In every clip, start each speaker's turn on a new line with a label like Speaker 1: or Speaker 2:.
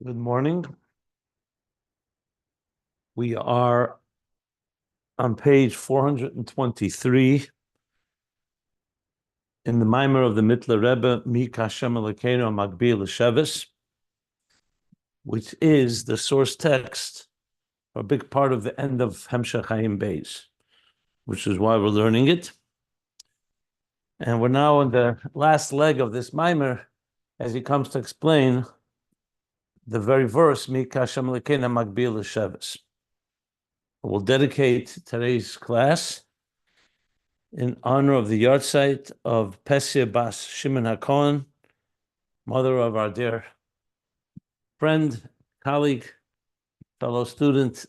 Speaker 1: Good morning. We are on page 423 in the Maimer of the Mittler Rebbe, Mi Kashem Elokeinu Hamagbihi L'Sheves, which is the source text, a big part of the end of Hemshech Hayim Beis, which is why we're learning it. And we're now on the last leg of this Maimer as he comes to explain the very verse, Mi Kashem Elokeinu Hamagbihi L'Sheves. We'll dedicate today's class in honor of the yahrzeit of Pesia Bas Shimon HaKohen, mother of our dear friend, colleague, fellow student,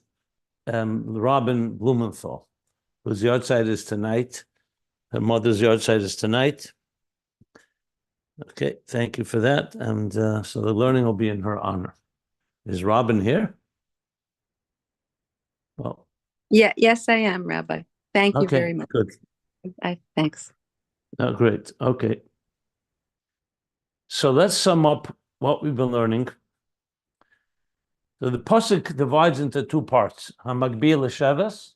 Speaker 1: Robin Blumenthal, whose yahrzeit is tonight. Her mother's yahrzeit is tonight. Okay, thank you for that. And so the learning will be in her honor. Is Robin here? Well,
Speaker 2: yes, I am, Rabbi. Thank you very much.
Speaker 1: Good.
Speaker 2: Thanks.
Speaker 1: Oh, great. Okay. So let's sum up what we've been learning. So the pasuk divides into two parts. Hamagbihi L'Sheves.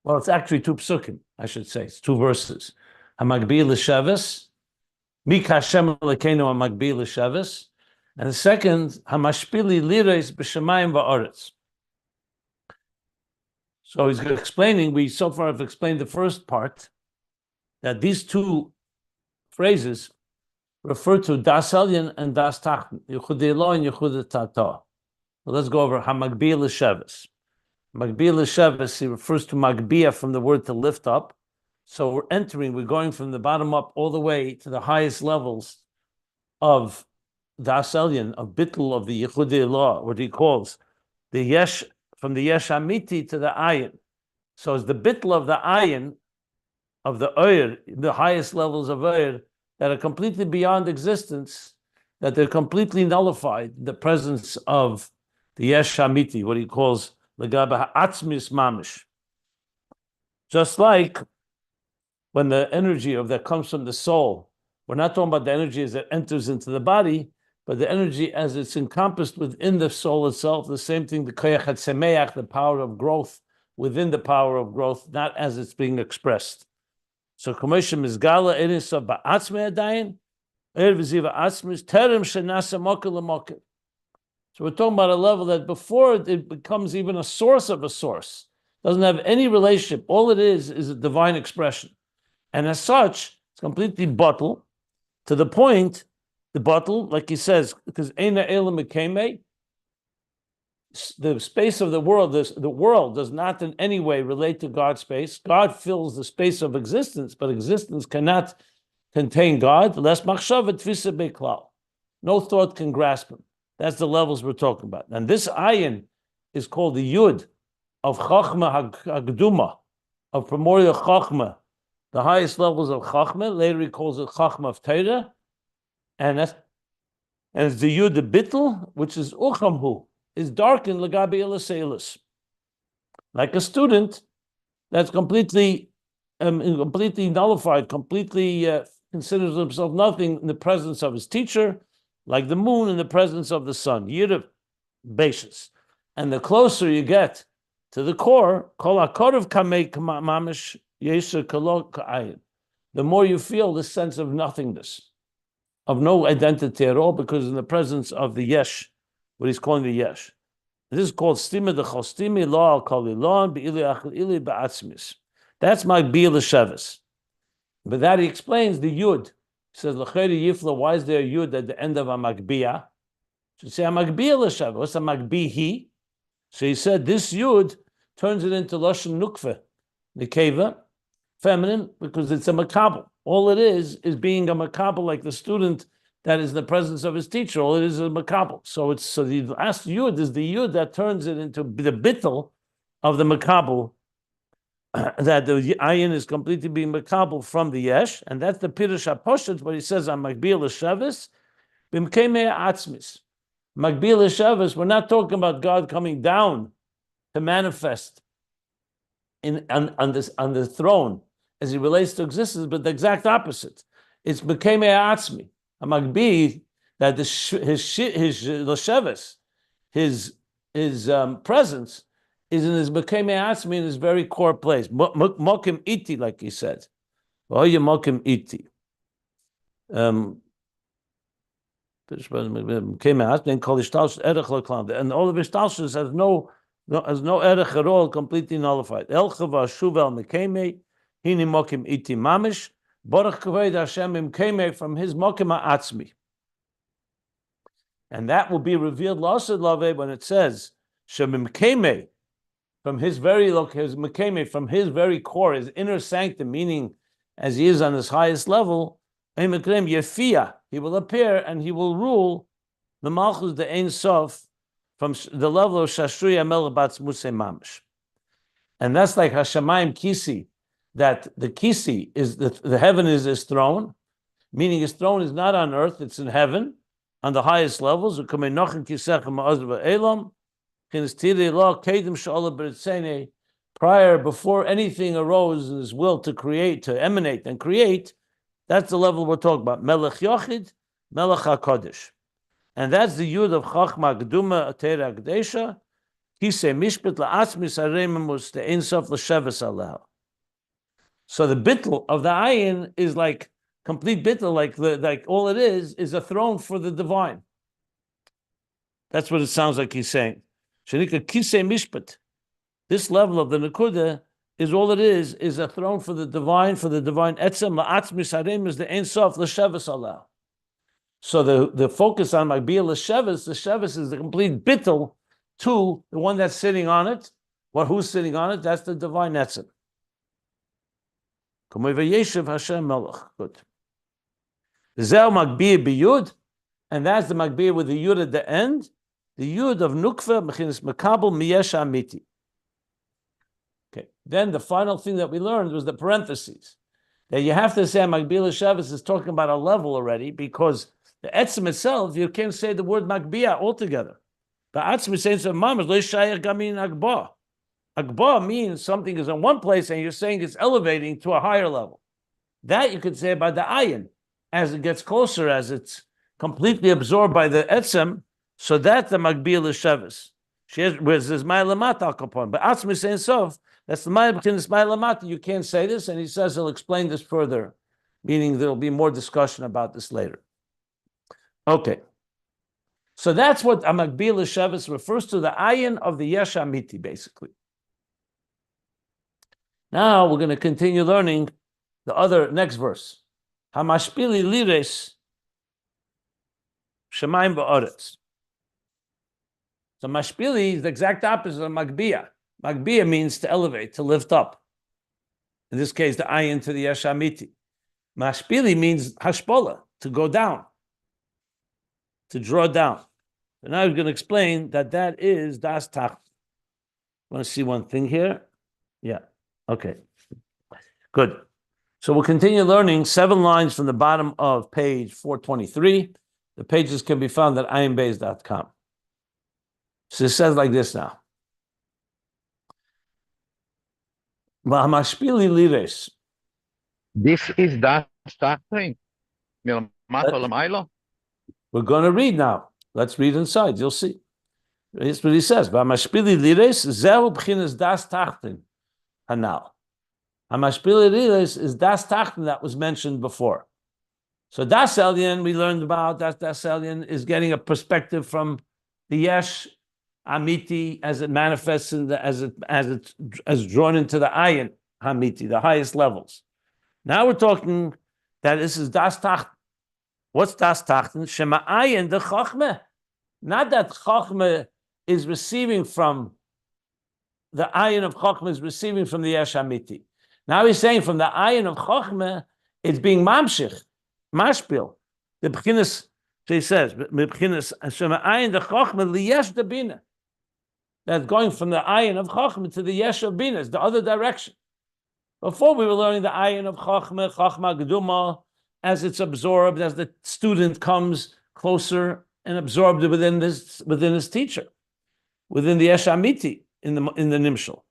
Speaker 1: Well, it's actually two psukim, I should say. It's two verses. Hamagbihi L'Sheves. Mi Kashem Elokeinu Hamagbihi L'Sheves. And the second, Hamashpili lireis b'shamayim va'aretz. So he's explaining, we so far have explained the first part, that these two phrases refer to Daas and Daas Tachton, Yechuda and Yechuda Tataah. So let's go over Hamagbihi L'Sheves. Hamagbihi L'Sheves, he refers to Magbiya from the word to lift up. So we're going from the bottom up all the way to the highest levels of Daas of Bittul of the Yechuda, what he calls the Yesh, from the Yesh Amiti to the Ayin. So it's the bittul of the Ayin, of the Oyer, the highest levels of Oyer, that are completely beyond existence, that they're completely nullified in the presence of the Yesh Amiti, what he calls L'gaba Atzmus mamish. Just like when the energy that comes from the soul, we're not talking about the energy as it enters into the body, but the energy as it's encompassed within the soul itself, the same thing, the koyach hatzemeach, the power of growth within the power of growth, not as it's being expressed. So commission is gala enisav ba'atzme adayin, v'ziva atzmus terem shenasa mokel lemokel. So we're talking about a level that before it becomes even a source of a source, doesn't have any relationship. All it is a divine expression, and as such, it's completely bottled to the point. The bottle, like he says, because Eina Elam Mekeme, the space of the world does not in any way relate to God's space. God fills the space of existence, but existence cannot contain God. Less machshava tfisa beklal. No thought can grasp him. That's the levels we're talking about. And this Ayin is called the Yud of Chachma Hagduma, of primordial Chachma, the highest levels of Chachma. Later he calls it Chachma of Torah. And it's the Yud the Bittul, which is Uchamhu, is darkened L'gabi Elaselis. Like a student that's completely nullified, completely considers himself nothing in the presence of his teacher, like the moon in the presence of the sun. Yechuda Bereishis. And the closer you get to the core, Kol HaKorav Kamei Mamish Yesher Kalo Ayin, the more you feel this sense of nothingness, of no identity at all, because in the presence of the Yesh, what he's calling the Yesh. This is called Stima de Chostimi Lo Al Kalilon Be'ili Achil Ili Ba'atzmis. That's Magbihi L'Sheves. But that he explains the Yud. He says, L'cheri Yifla, why is there a Yud at the end of a Magbiya? Should say a Magbihi L'Sheves. What's a Hamagbihi? So he said this Yud turns it into Lashon Nukve, Nekeva, feminine, because it's a makabel. All it is being a makabel, like the student that is in the presence of his teacher. All it is a makabel. So the last yud is the yud that turns it into the bittul of the makabel, that the ayin is completely being makabel from the yesh, and that's the pirush haposhet. But he says on Magbihi L'Sheves, b'mkemei atzmis. Magbihi L'Sheves, we're not talking about God coming down to manifest on the throne as he relates to existence, but the exact opposite. It's Mekeme Atzmi. Hamagbihi, that his Lashevis, his presence is in his Mekame Atzmi, in his very core place. Mokim iti, like he said. Mokim iti. And all of his talshus has no erech at all, completely nullified. El chava shuvel mekeme hini mokim iti mamish borach kavod Hashem imkeme from his mokim ha'atzmi, and that will be revealed l'asad lave when it says shemimkeme from his very his mekeme from his very core, his inner sanctum, meaning as he is on his highest level. Yefia, he will appear and he will rule the Malchus, the Ein Sof, from the level of Shashruya Melech Atzmus Mamish. And that's like Hashemayim Kisi, that the Kisi is the heaven is his throne, meaning his throne is not on earth, it's in heaven, on the highest levels. Prior, before anything arose in his will to create, to emanate and create. That's the level we're talking about. Melech Yochid, Melech HaKodesh. And that's the Yud of Chachma Geduma Teira Gdesha. Kisei Mishpat La'atzmis Harememus the Ein Sof L'Sheves Aleh. So the bittul of the Ayin is like complete bittul, like all it is a throne for the divine. That's what it sounds like he's saying. Shenika Kisei Mishpat. This level of the Nekuda is all it is a throne for the divine etzem la'atzmis harim is the Ein Sof l'sheves aleh. So the focus on Magbihi l'sheves, the sheves is the complete bittul to the one that's sitting on it. Who's sitting on it? That's the divine etzem. Yeshiv Hashem Melech. Good. Zel Magbihi biyud, and that's the Magbihi with the yud at the end. The yud of nukva mechinas makabel miyesh amiti. Okay. Then the final thing that we learned was the parentheses. That you have to say Magbihi l'sheves is talking about a level already, because the etzem itself, you can't say the word Magbihi altogether. The Atzmus says mamash lo shayach gamin agba. Agba means something is in one place and you're saying it's elevating to a higher level. That you could say about the Ayin. As it gets closer, as it's completely absorbed by the etzem, so that the Magbihi l'sheves. Whereas there's Ma'alamat al Kapon. But Atzmus saying so. That's the Ma'alamat. You can't say this, and he says he'll explain this further, meaning there'll be more discussion about this later. Okay. So that's what Hamagbihi l'sheves refers to, the Ayin of the Yesh Amiti, basically. Now we're going to continue learning the other next verse. Hamashpili lires Shemayim ba'aretz. So Mashpili is the exact opposite of Magbihi. Magbihi means to elevate, to lift up. In this case, the Ayin to the Yesh Amiti. Mashpili means hashpola, to go down, to draw down. So now we're going to explain that is Daas Tachton. Want to see one thing here? Yeah. Okay. Good. So we'll continue learning 7 lines from the bottom of page 423. The pages can be found at ayinbase.com. So it says like this now. Hamashpili lires.
Speaker 3: This is Daas Tachton.
Speaker 1: We're going to read now. Let's read inside. You'll see. Here's what he says. Hamashpili lires zehu b'chinas Daas Tachton hanal. Hamashpili lires is Daas Tachton that was mentioned before. So Daas Elyon, we learned about that Daas Elyon is getting a perspective from the Yesh Amiti as it manifests in the, as drawn into the Ayin Hamiti, the highest levels. Now we're talking that this is Daas Tachton. What's Daas Tachton? Shema Ayin the Chachmeh. Not that Chachmeh is receiving from the Ayin of Chachmeh is receiving from the Yesh Amiti. Now he's saying from the Ayin of Chachmeh, it's being mamshich, mashpil. The b'chinas, so he says, b'chinas Shema Ayin the Chachmeh liyesh the bina. That's going from the Ayin of Chachmeh to the Yesh of bina, the other direction. Before we were learning the Ayin of Chachmeh, Chachma Geduma, as it's absorbed, as the student comes closer and absorbed within his teacher, within the Yesh Amiti in the Nimshal.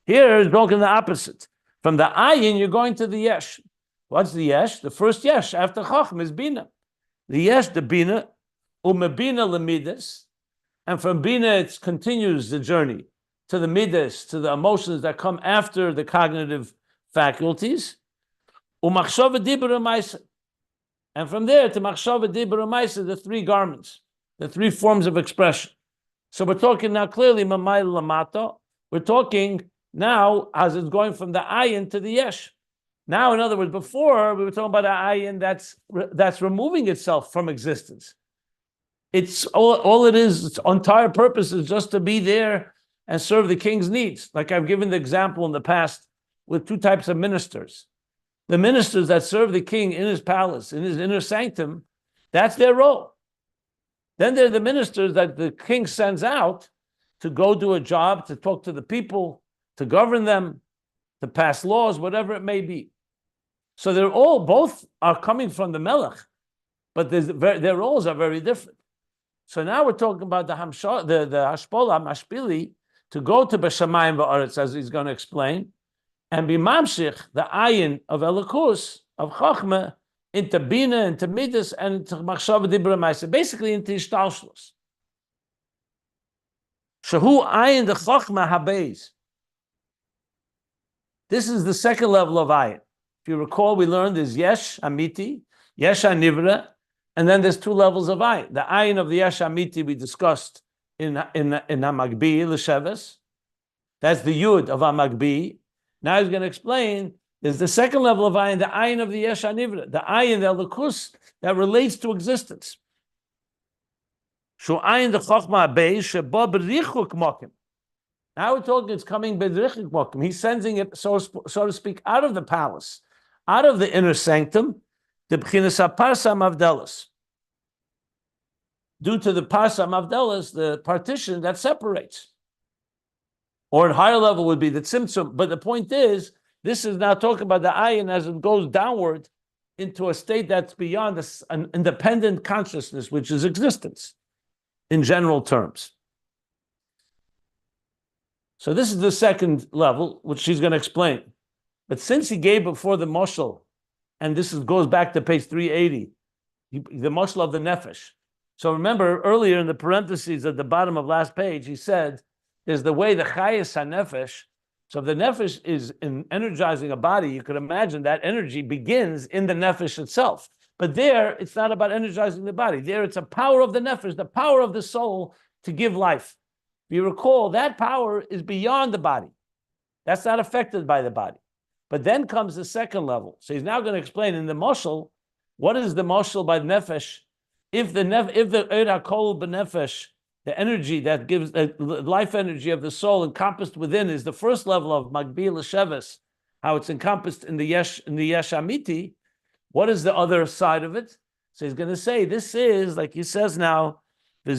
Speaker 1: Here is broken the opposite. From the Ayin, you're going to the Yesh. What's the Yesh? The first Yesh after Chachmeh is Bina. The Yesh, the Bina, umebina lemidas, and from bina it continues the journey to the midas, to the emotions that come after the cognitive faculties. Umachshava dibur u'maisa. And from there to machshava dibur u'maisa, the three garments, the three forms of expression. So we're talking now clearly mamay lamato. We're talking now as it's going from the ayin to the yesh. Now, in other words, before we were talking about an ayin that's removing itself from existence. It's all it is. Its entire purpose is just to be there and serve the king's needs. Like I've given the example in the past with two types of ministers. The ministers that serve the king in his palace, in his inner sanctum, that's their role. Then there are the ministers that the king sends out to go do a job, to talk to the people, to govern them, to pass laws, whatever it may be. So both are coming from the Melech, but their roles are very different. So now we're talking about the Hashpola, Hamashpili, to go to B'Shamayim V'Aretz, as he's going to explain, and be Mamshich, the Ayin of Elikus, of Chochmah, into Bina, into Midas, and into Machshava Dibra Maisa, basically into Ishtalshlus. Shahu Ayin the Chochmah Habeis. This is the second level of Ayin. If you recall, we learned there's Yesh Amiti, Yesh Anivra, and then there's two levels of Ayin. The Ayin of the Yesh Amiti we discussed in Hamagbihi, L'Sheves. That's the Yud of Hamagbihi. Now he's going to explain there's the second level of Ayin, the Ayin of the Yesh Anivra, the Ayin, the Elikus, that relates to existence. Shu Ayin the Chochmah Beis Sheba B'Richuk Mokim. Now we're talking it's coming B'Richuk Mokim. He's sending it, so to speak, out of the palace, out of the inner sanctum, the B'chinas HaParsa Mavdelis. Due to the Parsa Mavdelis, the partition that separates. Or at higher level would be the Tzimtzum. But the point is, this is now talking about the Ayin as it goes downward into a state that's beyond an independent consciousness, which is existence, in general terms. So this is the second level, which she's going to explain. But since he gave before the Moshel, and this goes back to page 380, the Moshel of the Nefesh. So remember, earlier in the parentheses at the bottom of last page, he said, there's the way the Chayes HaNefesh. So if the Nefesh is in energizing a body, you could imagine that energy begins in the Nefesh itself. But there, it's not about energizing the body. There, it's a power of the Nefesh, the power of the soul to give life. If you recall, that power is beyond the body. That's not affected by the body. But then comes the second level. So he's now going to explain in the Moshel, what is the Moshel by Nefesh? If the Eir HaKol B'Nefesh, the energy that gives the life energy of the soul encompassed within is the first level of Magbihi L'Sheves, how it's encompassed in the Yesh Amiti. What is the other side of it? So he's going to say this is, like he says now, now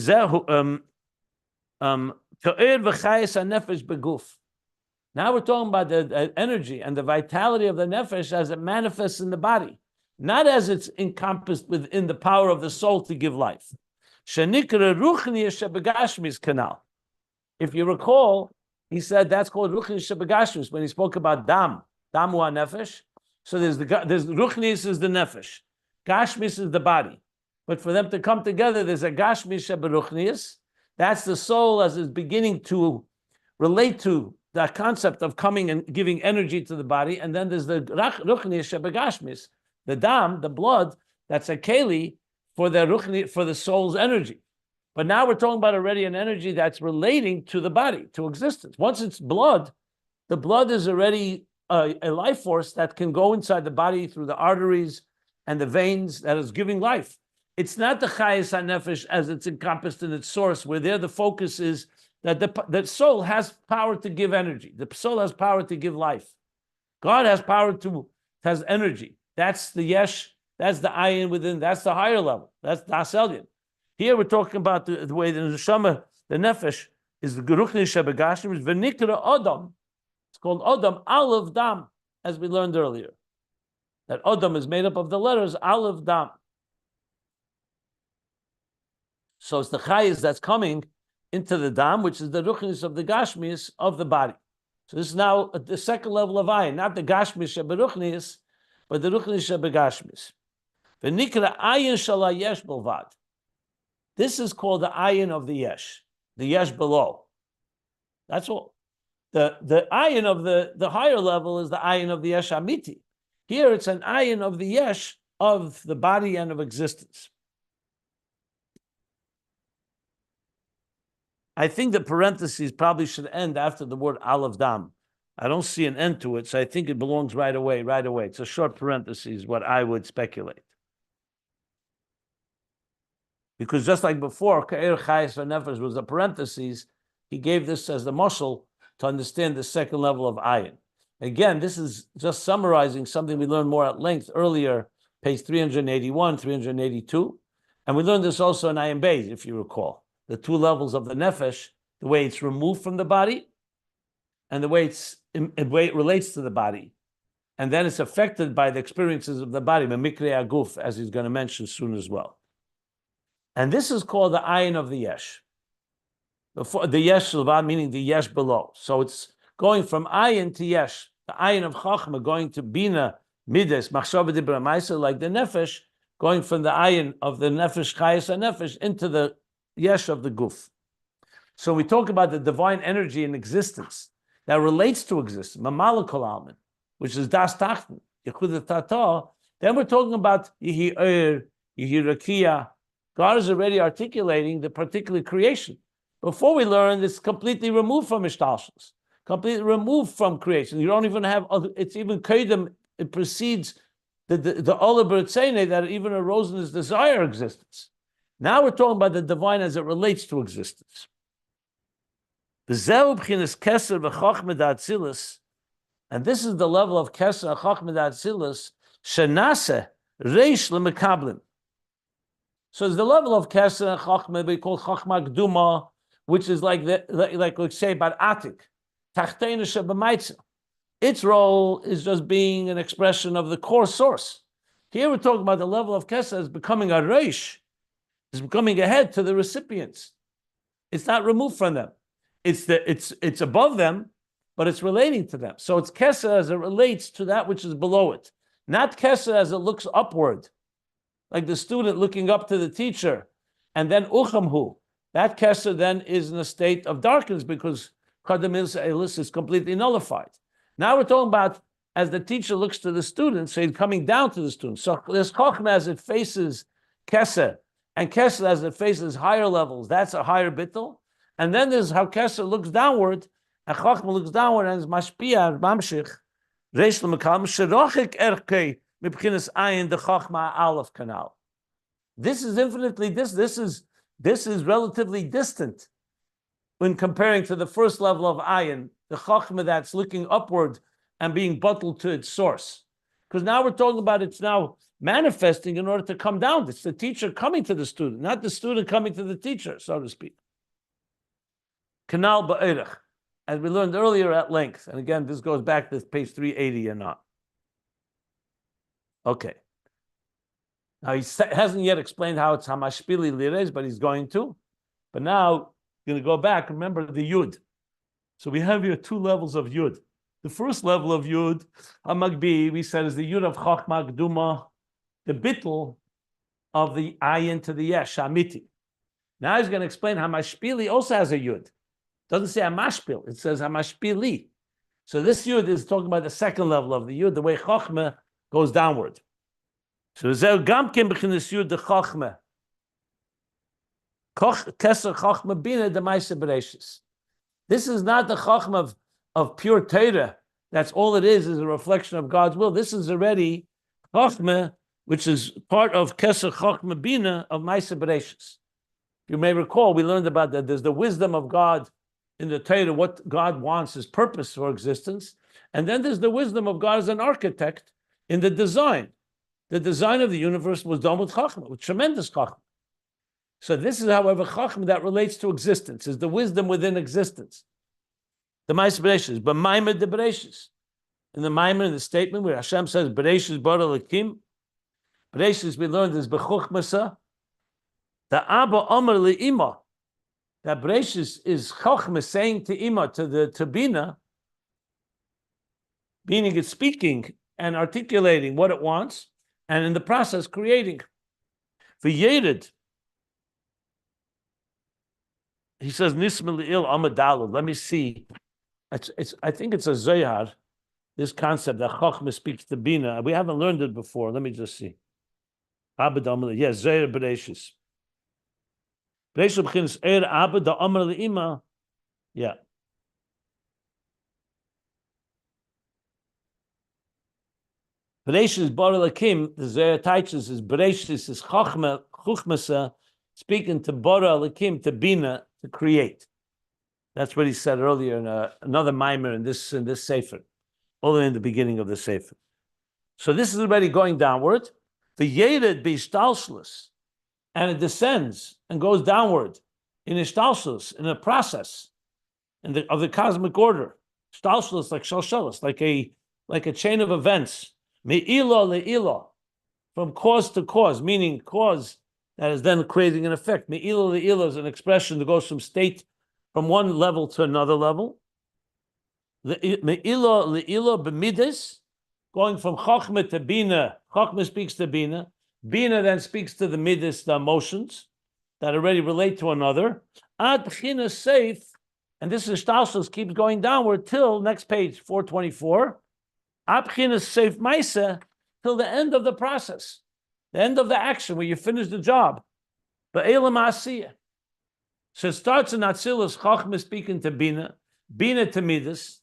Speaker 1: we're talking about the energy and the vitality of the nefesh as it manifests in the body, not as it's encompassed within the power of the soul to give life. If you recall, he said that's called ruchni shebegashmis when he spoke about damu nefesh. So there's ruchnis is the nefesh, gashmis is the body, but for them to come together, there's a gashmis sheberuchnis. That's the soul as it's beginning to relate to that concept of coming and giving energy to the body, and then there's the ruchnis shebegashmis, the dam, the blood. That's a keli for the ruchni, for the soul's energy. But now we're talking about already an energy that's relating to the body, to existence. Once it's blood, the blood is already a life force that can go inside the body through the arteries and the veins that is giving life. It's not the chayes hanefesh as it's encompassed in its source, where there the focus is that the soul has power to give energy. The soul has power to give life. God has power has energy. That's the yesh, that's the ayin within, that's the higher level. That's Daas Tachton. Here we're talking about the way the neshama, the nefesh, is the geruchni shebegashim, is v'nikra Adam. It's called Adam, Aleph Dam, as we learned earlier. That Adam is made up of the letters Aleph Dam. So it's the chayes that's coming into the dam, which is the ruchnis of the gashmis of the body. So this is now the second level of ayin, not the gashmis sheberuchnis, but the ruchnis shebegashmis. V'nikra ayin shala yesh bilvad. This is called the Ayin of the Yesh below. That's all. The Ayin of the higher level is the Ayin of the Yesh Amiti. Here it's an Ayin of the Yesh of the body and of existence. I think the parentheses probably should end after the word Aleph Dam. I don't see an end to it, so I think it belongs right away. It's a short parenthesis, what I would speculate. Because just like before, Ka'ir Chayes Nefesh was a parenthesis, he gave this as the mashal to understand the second level of Ayin. Again, this is just summarizing something we learned more at length earlier, page 381, 382. And we learned this also in Ayin Beis, if you recall. The two levels of the Nefesh, the way it's removed from the body, and the way it relates to the body. And then it's affected by the experiences of the body, Memikre Aguf, as he's going to mention soon as well. And this is called the Ayin of the Yesh. The Yesh Levad, meaning the Yesh below. So it's going from Ayin to Yesh. The Ayin of Chachma going to Bina, Midas, Machshava Dibra Maisa, like the Nefesh, going from the Ayin of the Nefesh, Chayes HaNefesh, into the Yesh of the Guf. So we talk about the divine energy in existence that relates to existence, Mamala Kol Almin, which is Daas Tachton, Yechuda Tataah. Then we're talking about Yehi Yehi Rakia. God is already articulating the particular creation. Before we learn, it's completely removed from Ishtalshus, completely removed from creation. You don't even have other, it's even Kedem, it precedes the Oliver Tzene that even arose in his desire existence. Now we're talking about the divine as it relates to existence. And this is the level of Keser and Chachma D'Atzilus, Shenase Reish L'Mekablim. So it's the level of Keser and Chachma we call Chachma Gduma, which is like we say about Atik, Tachtein Shebamaitza. Its role is just being an expression of the core source. Here we're talking about the level of Keser as becoming a Reish, is becoming a head to the recipients. It's not removed from them. It's above them, but it's relating to them. So it's Keser as it relates to that which is below it, not Keser as it looks upward, like the student looking up to the teacher, and then Uchamhu. That Keser then is in a state of darkness because Kadam Elis is completely nullified. Now we're talking about as the teacher looks to the student, so he's coming down to the student. So there's Chochmah as it faces Keser, and Keser as it faces higher levels. That's a higher bittul. And then there's how Keser looks downward, and Chochmah looks downward, and it's Mashpia, Mamshich, Reish L'Mekam, Sherochik Erkei, Mibchinas Ayin, the Chochmah Aleph Canal. This is infinitely, this is relatively distant when comparing to the first level of Ayin, the Chochmah that's looking upward and being bottled to its source. Because now we're talking about it's now manifesting in order to come down. It's the teacher coming to the student, not the student coming to the teacher, so to speak. Kanal Ba'erech, as we learned earlier at length. And again, this goes back to page 380 or not. Okay. Now, he hasn't yet explained how it's Hamashpili Lires, but he's going to. But now, going to go back, remember the Yud. So we have here two levels of Yud. The first level of Yud, Hamagbihi, we said is the Yud of Chachma Gduma, the bittul of the Ayin to the Yesh, Amiti. Now he's going to explain Hamashpili also has a Yud. Doesn't say Hamashpil, it says Hamashpili. So this Yud is talking about the second level of the Yud, the way Chachma goes downward. So Zeh Gamkin b'chinas Yud the Chachma. Keser Chachma Bina the Daas Bereishis. This is not the Chachma of pure Torah. That's all it is a reflection of God's will. This is already Chachma, which is part of Keser Chachma Bina of Daas Bereishis. You may recall, we learned about that. There's the wisdom of God in the Torah, what God wants, his purpose for existence. And then there's the wisdom of God as an architect in the design. The design of the universe was done with Chachma, with tremendous Chachma. So this is, however, Chachma that relates to existence, is the wisdom within existence. The Daas Bereishis, but Maimed the Bereishis. In the Maimed, in the statement where Hashem says, Bereishis bara Elokim, Bereishis we learned is B'chuchmasa, the Abba Omer Le'ima, that Bereishis is Chachma saying to Ima, to Bina, meaning it's speaking and articulating what it wants, and in the process creating. V'yered, he says Nismil il Amadalud. Let me see. I think it's a Zohar, this concept that Chochmah speaks to Bina. We haven't learned it before. Let me just see. Abed Amar, yes, Zohar Bereishis. Bereishis begins Abed Amar Le'ima. Yeah. Bereishis Bar Lakim, the Zohar teaches is Bereishis is Chochmasa, speaking to Bar Lakim, to Bina, to create. That's what he said earlier in another mimer in this sefer, all the way in the beginning of the sefer. So this is already going downward. The Yered B'Ishtalshlus, and it descends and goes downward in Ishtalshlus, in a process of the cosmic order. Ishtalshlus, like Shalshalas, like a chain of events. Me'ilo le'ilo, from cause to cause, meaning cause that is then creating an effect. Me'ilo le'ilo is an expression that goes from one level to another level. Me'ilo le'ilo b'midas, going from Chochmah to Bina. Chochmah speaks to Bina. Bina then speaks to the midas, the emotions that already relate to another. Ad b'china seif, and this is Shtalshus, keeps going downward till next page, 424. Ad b'china seif maisa, till the end of the process, the end of the action where you finish the job. Ba'elam asiyah. So it starts in Atzilus, Chochmah speaking to Bina, Bina to midas.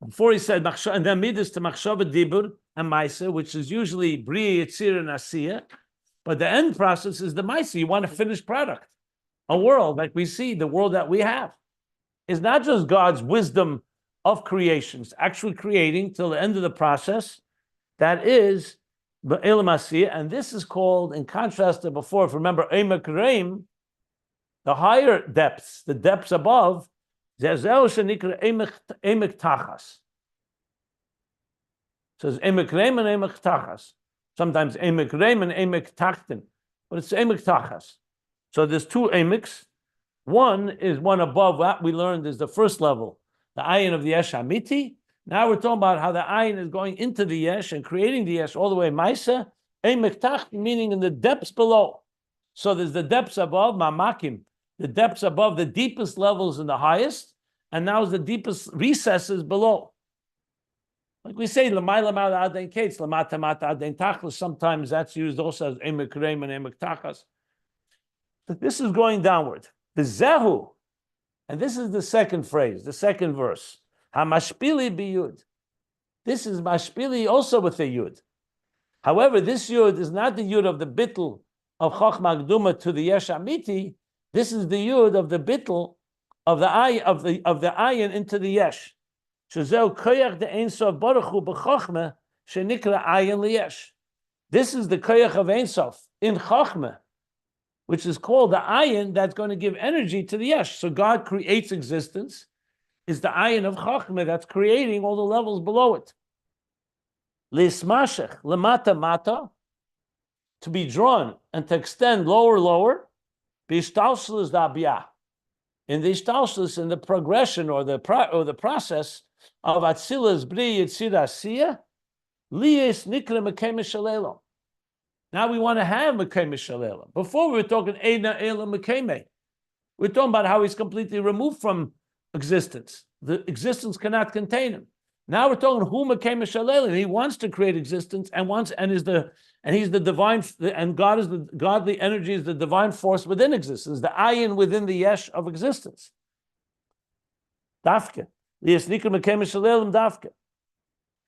Speaker 1: Before he said, and then midas to machshava dibur and maisa, which is usually bria, yitzir, and asiya. But the end process is the maisa. You want a finished product. A world like we see, the world that we have, is not just God's wisdom of creations, actually creating till the end of the process. That is ba'elam asiya, and this is called, in contrast to before, if remember, emek reim, the higher depths, the depths above, zezeu shenikra emek tachas. So it's emek reim and emek tachas. Sometimes emek reim and emek tachton, but it's emek tachas. So there's two emeks. One is one above what we learned is the first level, the Ayin of the Yesh Amiti. Now we're talking about how the Ayin is going into the Yesh and creating the Yesh all the way Maisa, emek tachton, meaning in the depths below. So there's the depths above, mamakim, the depths above, the deepest levels and the highest, and now is the deepest recesses below. Like we say, lamai lamai aden kates, lamata mata aden tachas. Sometimes that's used also as emek reim and emek tachas. But this is going downward. The zehu, and this is the second phrase, the second verse. Hamashpili biyud. This is mashpili also with a yud. However, this yud is not the yud of the bittul of Chochmah Gduma to the Yesh Amiti. This is the yud of the bittul of the ayin into the yesh. Shezeu koyach de Ein Sof Baruch Hu b'Chochmah shenikra ayin liyesh. This is the koyach of Ein Sof in Chochmah, which is called the ayin that's going to give energy to the yesh. So God creates existence. Is the ayin of Chochmah that's creating all the levels below it. Lismashech lemata mata, to be drawn and to extend lower. B'ishtalshlus dabiyah, in the ishtalshlus, in the progression or the process of Atzilas Bri Yitzir Asiya, Liyes Nikra Mekei Mishalelo. Now we want to have Mekei Mishalelo. Before we were talking Eina Ela Mekei. We're talking about how he's completely removed from existence. The existence cannot contain him. Now we're talking Hu Mekei Mishalelo. He wants to create existence and he's the divine, and God is the godly energy, is the divine force within existence, the ayin within the yesh of existence. Dafke. Dafke.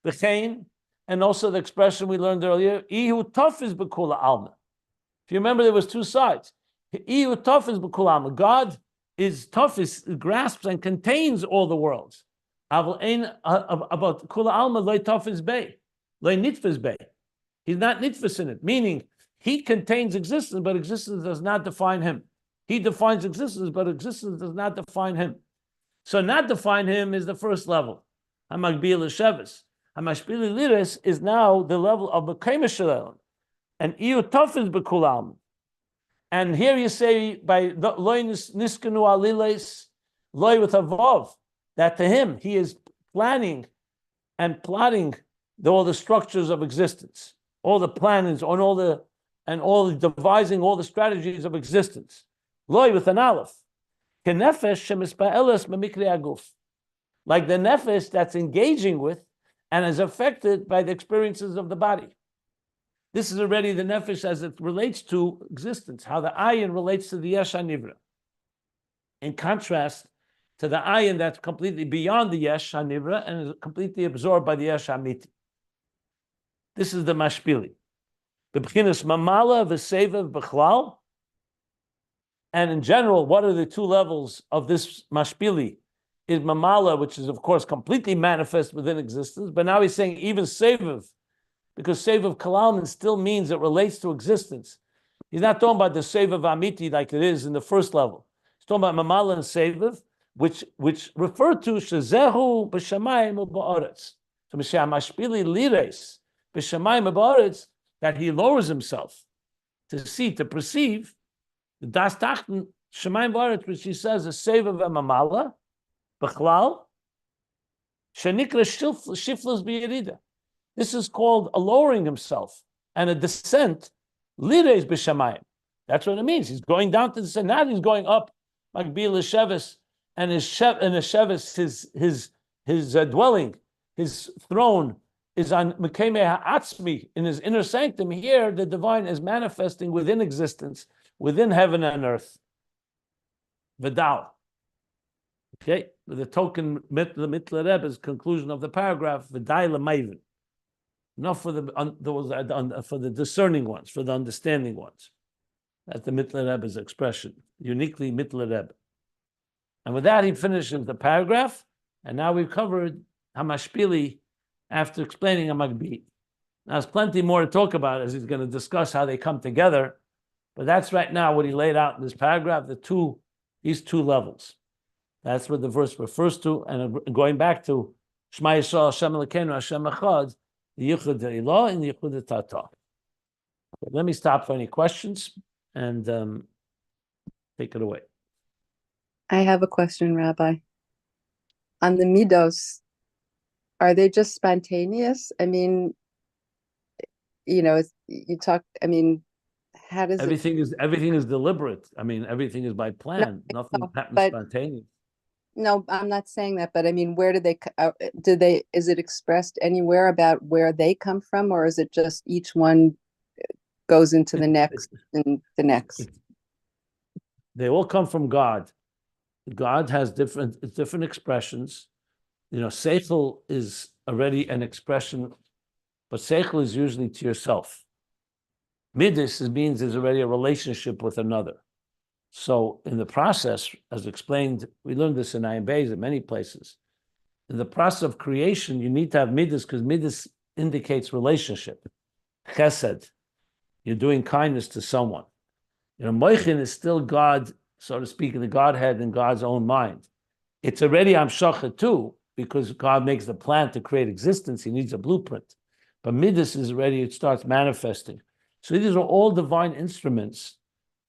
Speaker 1: V'chein, and also the expression we learned earlier, Ihu tof is b'kula alma. If you remember, there was two sides. Ihu tof is b'kula alma. God is tough, grasps and contains all the worlds. About kula alma loy tof is bay, loy nitfis bay. He's not nitfis in it, meaning he contains existence, but existence does not define him. He defines existence, but existence does not define him. So not define him is the first level. Hamagbihi l'shevis. Hamashpili liris is now the level of Mekei Mishalelo. And iu tofis b'kulam. And here you say by loy niskanu aliles, loy with a vav, that to him he is planning and plotting all the structures of existence, all the plannings, all the devising all the strategies of existence. Loy with an aleph. Like the nefesh that's engaging with and is affected by the experiences of the body. This is already the nefesh as it relates to existence, how the ayin relates to the yesh hanivra. In contrast to the ayin that's completely beyond the yesh hanivra and is completely absorbed by the yesh hamiti. This is the mashpili. B'bchinas mamala v'sevav b'chlal. And in general, what are the two levels of this mashpili? Is mamala, which is of course completely manifest within existence, but now he's saying even sevav, because sevav kalalman still means it relates to existence. He's not talking about the sevav amiti like it is in the first level. He's talking about mamala and sevav, which refer to shezehu b'shamayim u'ba'aretz. So mashpili lires b'shamayim u'ba'aretz, that he lowers himself to see, to perceive the Daas Tachton shamayim u'ba'aretz, which he says is sevav mamala b'chlal shenikra shiflas b'yerida. This is called a lowering himself and a descent. Lires b'shamayim. That's what it means. He's going down to the descent. Not he's going up. Hamagbihi l'sheves and his sheves, his dwelling, his throne is on mekemeh ha'atzmi, in his inner sanctum. Here, the divine is manifesting within existence, within heaven and earth. Vidal. Okay, the token the Mittler Rebbe's conclusion of the paragraph. Vidai l'mayvin. Not for for the discerning ones, for the understanding ones. That's the Mittler Rebbe's expression, uniquely Mittler Rebbe. And with that, he finishes the paragraph. And now we've covered Hamashpili after explaining Hamagbihi. Now, there's plenty more to talk about as he's going to discuss how they come together. But that's right now what he laid out in this paragraph, these two levels. That's what the verse refers to. And going back to Shema Yisrael, Hashem Elokeinu, Hashem Echad, the Yechuda Tataah and the Yechuda Tataah. Let me stop for any questions and take it away.
Speaker 2: I have a question, Rabbi. On the midos, are they just spontaneous? I mean, you talk. I mean, how does
Speaker 1: everything is deliberate? I mean, everything is by plan. Nothing happens spontaneous.
Speaker 2: No, I'm not saying that, but I mean, where is it expressed anywhere about where they come from, or is it just each one goes into the next and the next?
Speaker 1: They all come from God. God has different expressions. Seichel is already an expression, but seichel is usually to yourself. Midas means there's already a relationship with another. So in the process, as explained, we learned this in Ayin Beis in many places. In the process of creation, you need to have midas because midas indicates relationship. Chesed, you're doing kindness to someone. Moichin is still God, so to speak, in the Godhead in God's own mind. It's already Hamshacha too, because God makes the plan to create existence. He needs a blueprint. But midas is already, it starts manifesting. So these are all divine instruments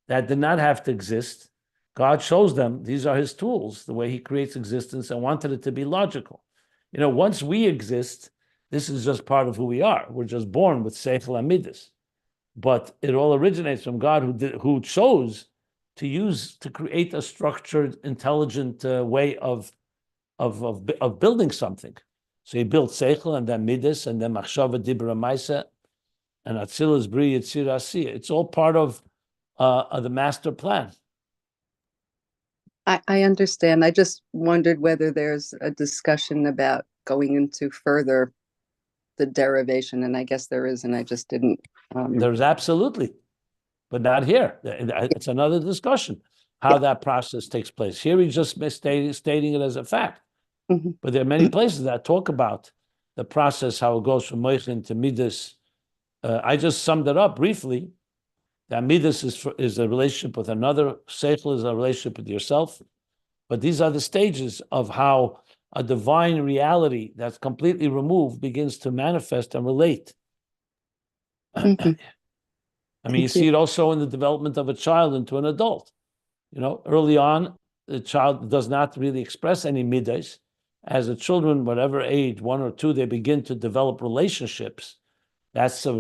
Speaker 1: that did not have to exist. God shows them, these are his tools, the way he creates existence, and wanted it to be logical. Once we exist, this is just part of who we are. We're just born with Seichel and Midas. But it all originates from God who chose to create a structured, intelligent way of building something. So he built Seichel and then Midas and then Machshava Dibra Maisa and Atzilus Bri Yitzir Asiya. It's all part of the master plan.
Speaker 2: I understand. I just wondered whether there's a discussion about going into further the derivation, and I guess there is, and I just didn't.
Speaker 1: There's absolutely, but not here. It's another discussion, how that process takes place. Here he's just stating it as a fact.
Speaker 2: Mm-hmm.
Speaker 1: But there are many places that talk about the process, how it goes from Moichin to Midas. I just summed it up briefly. That Midas is a relationship with another. Seichel is a relationship with yourself. But these are the stages of how a divine reality that's completely removed begins to manifest and relate.
Speaker 2: Mm-hmm.
Speaker 1: I mean, you see it also in the development of a child into an adult. Early on, the child does not really express any midas. As the children, whatever age, 1 or 2, they begin to develop relationships. That's a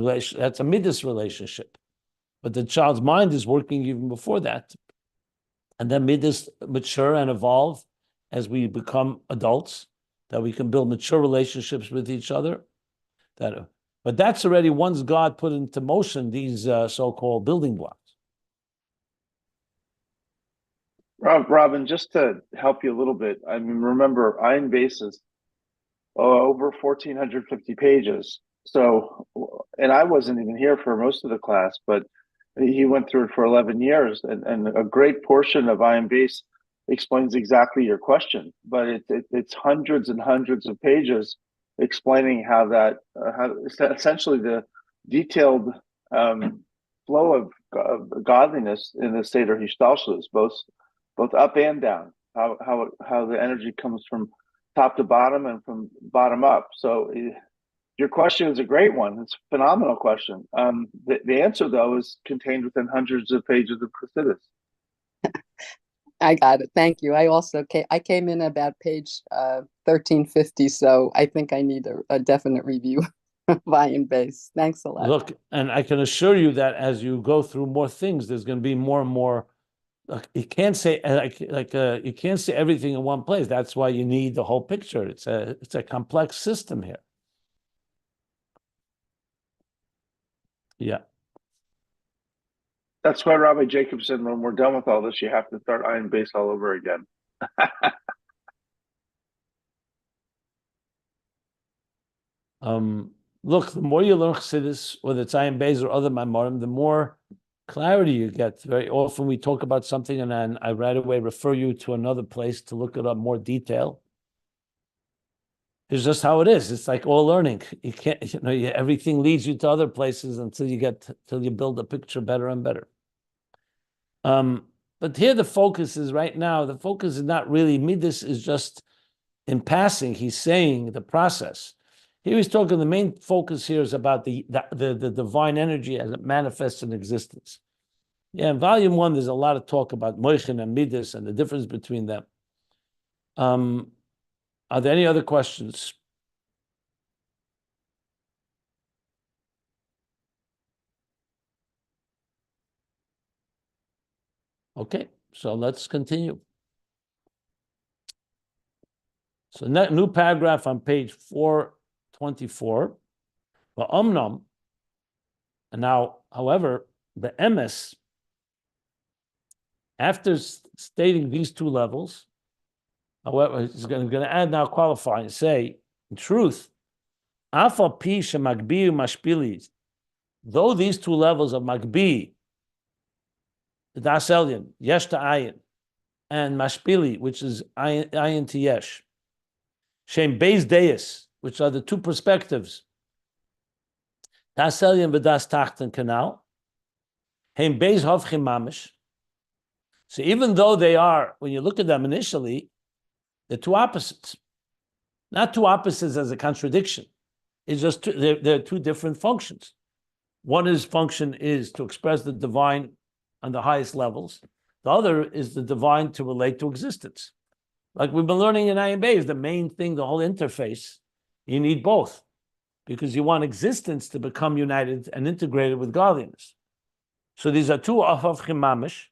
Speaker 1: midas relationship. But the child's mind is working even before that. And then midas mature and evolve as we become adults, that we can build mature relationships with each other. But that's already once God put into motion these so-called building blocks.
Speaker 4: Robin, just to help you a little bit, I mean, remember, Ayin basis over 1,450 pages. So, and I wasn't even here for most of the class, but he went through it for 11 years, and a great portion of Ayin base explains exactly your question. But it's hundreds and hundreds of pages explaining how essentially the detailed flow of godliness in the Seder Hishtalshelus, both up and down, how the energy comes from top to bottom and from bottom up. So your question is a great one. It's a phenomenal question. The answer, though, is contained within hundreds of pages of Chassidus.
Speaker 2: I got it. Thank you. I came in about page 1350, so I think I need a definite review of Ayin base. Thanks a lot.
Speaker 1: Look, and I can assure you that as you go through more things, there's going to be more and more. You can't say you can't say everything in one place. That's why you need the whole picture. It's a complex system here. Yeah.
Speaker 4: That's why Rabbi Jacob said, when we're done with all this, you have to start Ayin base all over again.
Speaker 1: Look, the more you learn Chassidus, whether it's Ayin base or other Maimorim, the more clarity you get. Very often we talk about something and then I right away refer you to another place to look it up more detail. It's just how it is. It's like all learning. You can't, everything leads you to other places until you build a picture better and better. But here the focus is right now, the focus is not really midas, is just in passing. He's saying the process. Here he's talking, the main focus here is about the divine energy as it manifests in existence. Yeah, in volume 1, there's a lot of talk about moichin and midas and the difference between them. Are there any other questions? Okay, so let's continue. So new paragraph on page 424. And now, however, the emes, after stating these two levels, however, he's going to add now, qualify and say, in truth, Hamagbihi Hamashpili, though these two levels of Magbihi, the Daas Tachton, Yesh to Ayin, and Hamashpili, which is Ayin to Yesh, Shem Beis Deis, which are the two perspectives, Daas Tachton and Daas Tachton canal, Hem Beis Hovchim Mamish. So even though they are, when you look at them initially, they're two opposites. Not two opposites as a contradiction. It's just they're two different functions. One function is to express the divine on the highest levels. The other is the divine to relate to existence. Like we've been learning in Ayin Beis, the main thing, the whole interface, you need both. Because you want existence to become united and integrated with godliness. So these are two Avavchim Mamish.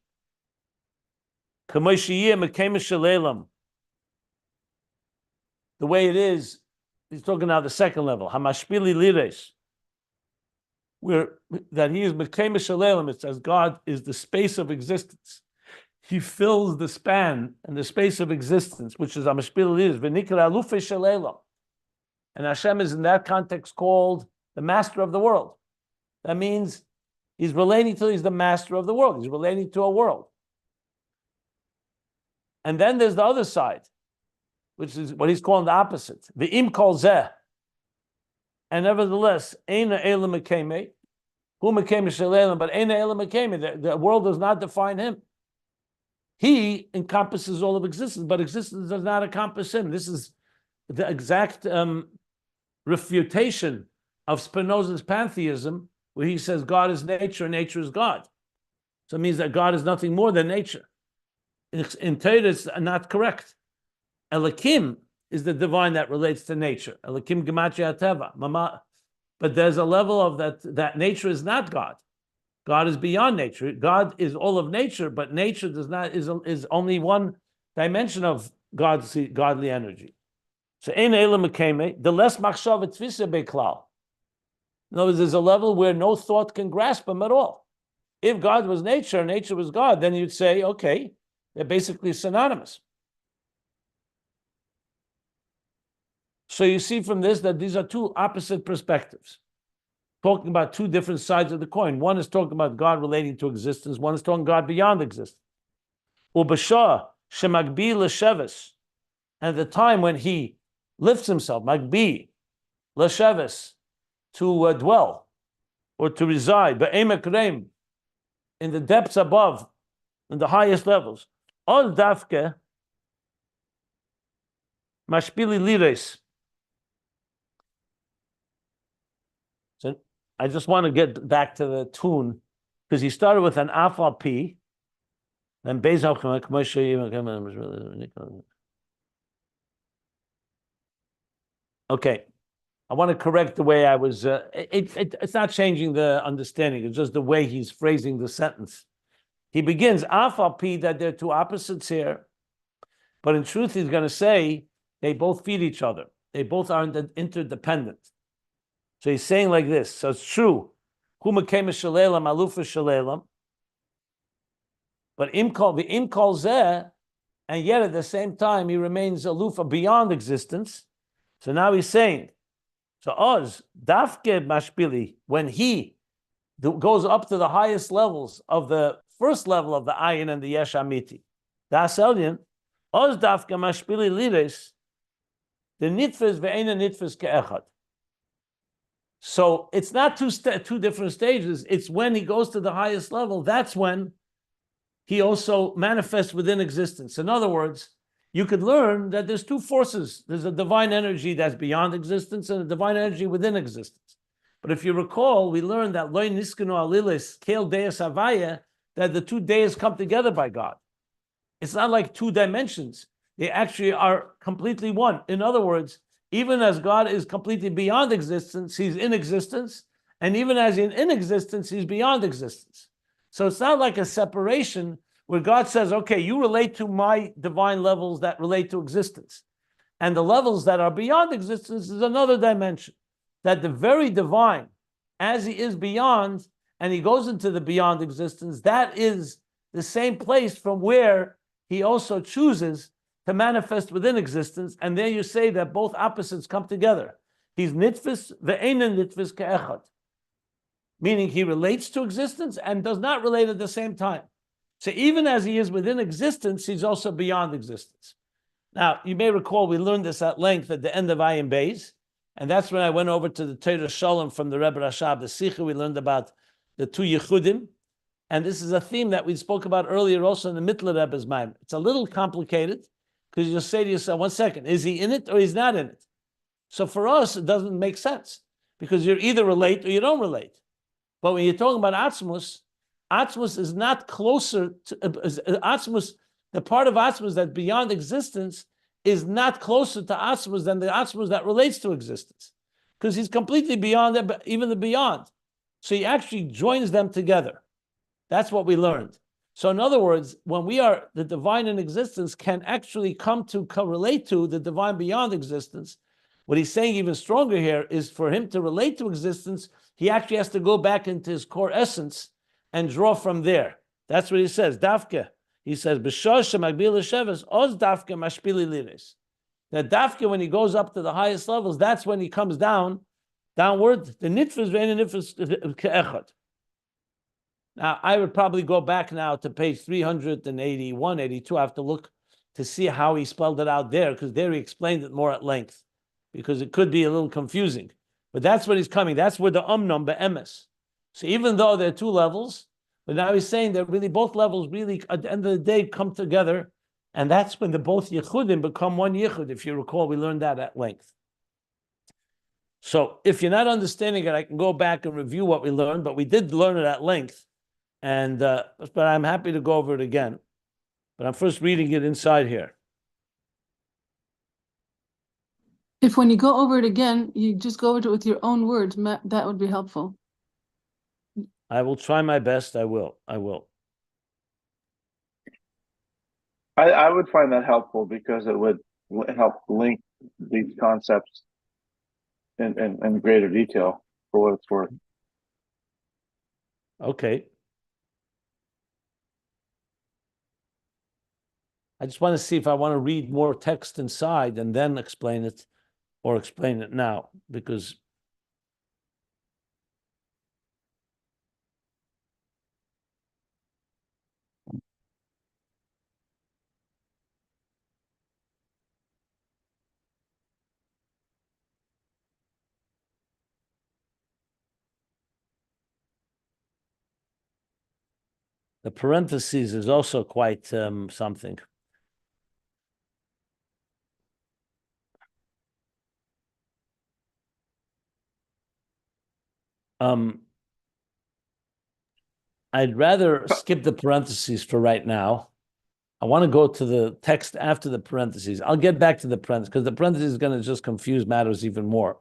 Speaker 1: The way it is, he's talking now the second level, Hamashpili Lires, where that he is Mekayim Shalelim. It says God is the space of existence. He fills the span and the space of existence, which is Hamashpili Lires, V'nikra Alufe Shalelim. And Hashem is in that context called the master of the world. That means he's the master of the world. He's relating to a world. And then there's the other side, which is what he's calling the opposite. The im kol zeh. And nevertheless, eina elam mekeme, hu mekeme shalelim, but eina elam mekeme. The world does not define him. He encompasses all of existence, but existence does not encompass him. This is the exact refutation of Spinoza's pantheism, where he says God is nature and nature is God. So it means that God is nothing more than nature. In Torah, it's not correct. Elokim is the divine that relates to nature. Elokim gematria teva. But there's a level of that nature is not God. God is beyond nature. God is all of nature, but nature does not is only one dimension of God's godly energy. So the less machshava tfisa beklal. In other words, there's a level where no thought can grasp him at all. If God was nature and nature was God, then you'd say, okay, they're basically synonymous. So you see from this that these are two opposite perspectives, talking about two different sides of the coin. One is talking about God relating to existence. One is talking God beyond existence. Ubashah shemagbihi l'sheves, and at the time when he lifts himself, magbihi l'sheves, to dwell or to reside, be'emek reim, in the depths above, in the highest levels. Oz dafke Hamashpili lires. So I just want to get back to the tune, because he started with an afal p, then okay. I want to correct the way I was. It's not changing the understanding. It's just the way he's phrasing the sentence. He begins afal p, that there are two opposites here, but in truth, he's going to say they both feed each other. They both are interdependent. So he's saying like this. So it's true. But im kol zeh, and yet at the same time he remains alufa beyond existence. So now he's saying, so Oz dafke mashpili, when he goes up to the highest levels of the first level of the Ayin and the Yesh amiti, Daas Tachton, Oz dafke mashpili lires, the nitfes ve'ena nitfes ke'echad. So it's not two different stages. It's when he goes to the highest level, that's when he also manifests within existence. In other words, you could learn that there's two forces. There's a divine energy that's beyond existence and a divine energy within existence. But if you recall, we learned that loy niskanu alilis kel deus havaya, that the two deus come together by God. It's not like two dimensions. They actually are completely one. In other words, even as God is completely beyond existence, he's in existence. And even as in existence, he's beyond existence. So it's not like a separation where God says, okay, you relate to my divine levels that relate to existence. And the levels that are beyond existence is another dimension. That the very divine, as he is beyond, and he goes into the beyond existence, that is the same place from where he also chooses to manifest within existence. And there you say that both opposites come together. He's nitfis ve'eina nitfis ke'echad, meaning he relates to existence and does not relate at the same time. So even as he is within existence, he's also beyond existence. Now, you may recall we learned this at length at the end of Ayin Beis, and that's when I went over to the Torah Shalom from the Rebbe Rashab, the Sikha. We learned about the two Yechudim, and this is a theme that we spoke about earlier also in the Mittler Rebbe's Maim. It's a little complicated, because you say to yourself, one second, is he in it or he's not in it? So for us, it doesn't make sense, because you either relate or you don't relate. But when you're talking about Atzmus, Atzmus is not closer to Atzmus. The part of Atzmus that's beyond existence is not closer to Atzmus than the Atzmus that relates to existence, because he's completely beyond it, even the beyond. So he actually joins them together. That's what we learned. So in other words, when we are the divine in existence can actually come to relate to the divine beyond existence. What he's saying even stronger here is for him to relate to existence, he actually has to go back into his core essence and draw from there. That's what he says. Dafke. He says, B'shosh Hamagbihi l'sheves, oz dafke Hamashpili lires. That dafke, when he goes up to the highest levels, that's when he comes downward. The nitfis ve'eina nitfis ke'echad. Now, I would probably go back now to page 381, 82. I have to look to see how he spelled it out there, because there he explained it more at length, because it could be a little confusing. But that's what he's coming. That's where the number be'emes. So even though there are two levels, but now he's saying that really both levels really, at the end of the day, come together, and that's when the both Yechudim become one Yechud. If you recall, we learned that at length. So if you're not understanding it, I can go back and review what we learned, but we did learn it at length. And but I'm happy to go over it again. But I'm first reading it inside here.
Speaker 5: If when you go over it again, you just go over it with your own words, that would be helpful.
Speaker 1: I will try my best. I will.
Speaker 4: I would find that helpful because it would help link these concepts in greater detail for what it's worth.
Speaker 1: Okay. I just want to see if I want to read more text inside and then explain it, or explain it now, because the parentheses is also quite something. I'd rather skip the parentheses for right now. I want to go to the text after the parentheses. I'll get back to the parentheses because the parentheses is going to just confuse matters even more.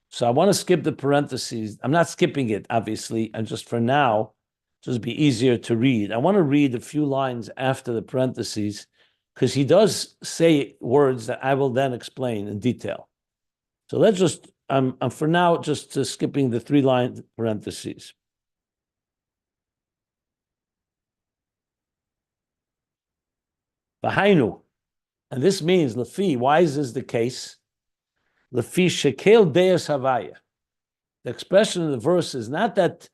Speaker 1: So I want to skip the parentheses. I'm not skipping it, obviously, and just for now, just be easier to read. I want to read a few lines after the parentheses because he does say words that I will then explain in detail. So let's just, I'm for now just skipping the 3-line parentheses. V'hainu, and this means lefi. Why is this the case? Lefi shekel deus havaya. The expression in the verse is not that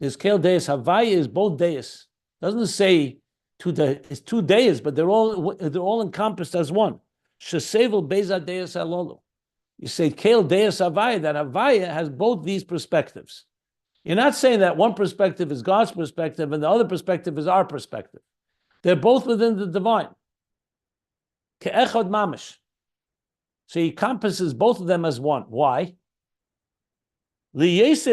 Speaker 1: this kel deus havaya is both deus. Doesn't say it's 2 deus, but they're all encompassed as one. Shesevel beza deus alolo. You say kel deus havaya, that havaya has both these perspectives. You're not saying that one perspective is God's perspective and the other perspective is our perspective. They're both within the divine. Ke'echad mamish. So he encompasses both of them as one. Why? Because